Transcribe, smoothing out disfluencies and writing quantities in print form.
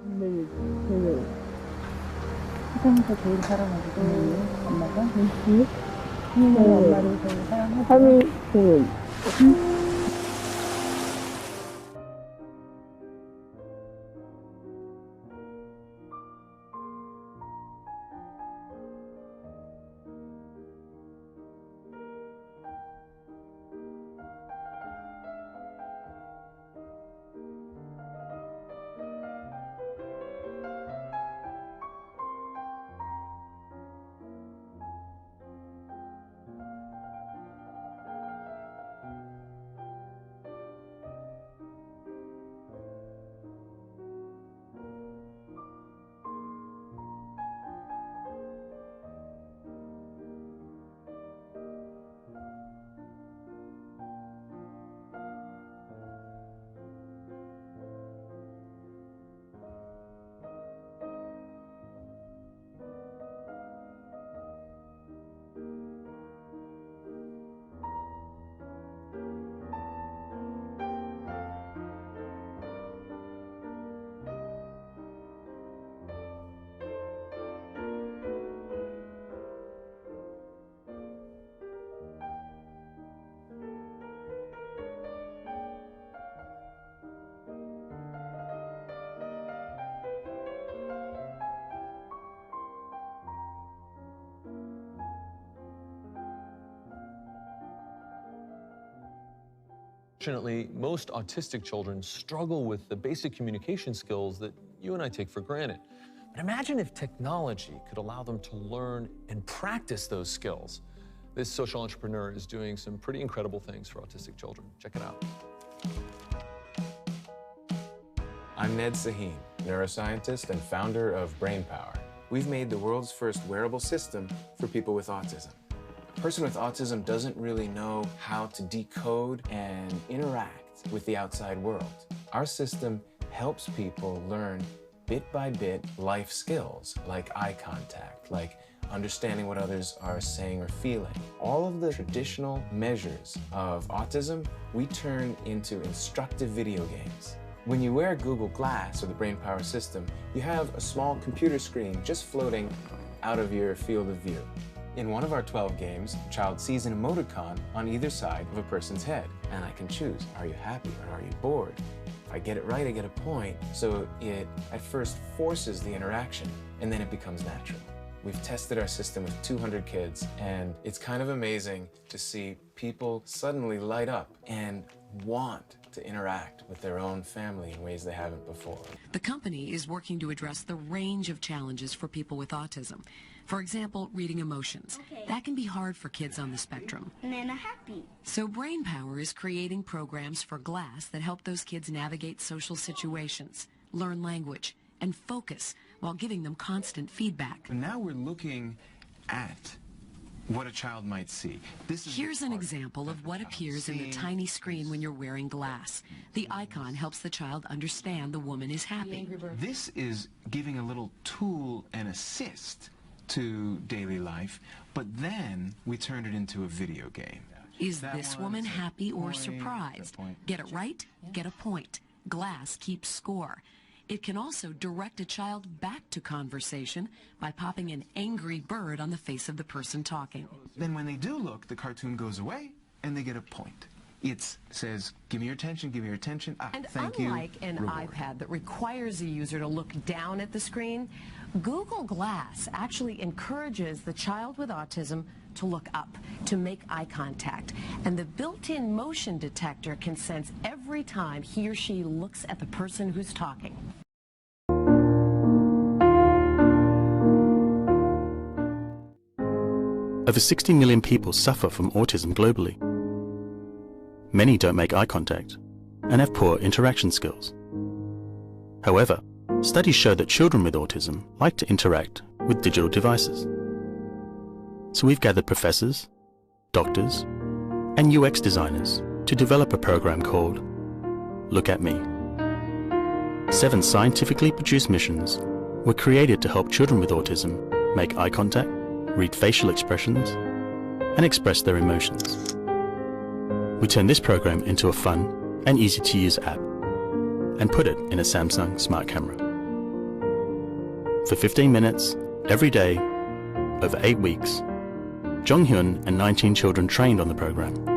네, 그 세상에서 제일 사랑하고 있는 엄마가 네. 엄마를 제일 사랑하고 3위 그 Fortunately, most autistic children struggle with the basic communication skills that you and I take for granted. But imagine if technology could allow them to learn and practice those skills. This social entrepreneur is doing some pretty incredible things for autistic children. Check it out. I'm Ned Sahin, neuroscientist and founder of BrainPower. We've made the world's first wearable system for people with autism. A person with autism doesn't really know how to decode and interact with the outside world. Our system helps people learn bit by bit life skills like eye contact, like understanding what others are saying or feeling. All of the traditional measures of autism, we turn into instructive video games. When you wear Google Glass or the BrainPower system, you have a small computer screen just floating out of your field of view. In one of our 12 games, a child sees an emoticon on either side of a person's head, and I can choose, are you happy or are you bored? If I get it right, I get a point, so it at first forces the interaction, and then it becomes natural. We've tested our system with 200 kids, and it's kind of amazing to see people suddenly light up and want to interact with their own family in ways they haven't before. The company is working to address the range of challenges for people with autism. For example, reading emotions. Okay. That can be hard for kids on the spectrum. And then I'm happy. So BrainPower is creating programs for glass that help those kids navigate social situations, learn language, and focus while giving them constant feedback. And now we're looking at what a child might see. Here's an example of what appears in the tiny screen when you're wearing glass. The icon helps the child understand the woman is happy. This is giving a little tool and assist to daily life, but then we turn it into a video game. Is this woman happy or surprised? Get it right, get a point. Glass keeps score. It can also direct a child back to conversation by popping an angry bird on the face of the person talking. Then when they do look, the cartoon goes away and they get a point. It says, give me your attention, give me your attention. And thank you. unlike an reward. iPad that requires the user to look down at the screen, Google Glass actually encourages the child with autism to look up, to make eye contact. And the built-in motion detector can sense every time he or she looks at the person who's talking. Over 60 million people suffer from autism globally. Many don't make eye contact and have poor interaction skills. However, studies show that children with autism like to interact with digital devices. So we've gathered professors, doctors, and UX designers to develop a program called Look at Me. 7 scientifically produced missions were created to help children with autism make eye contact, read facial expressions, and express their emotions. We turned this program into a fun and easy-to-use app and put it in a Samsung smart camera. For 15 minutes, every day, over 8 weeks, Jonghyun and 19 children trained on the program.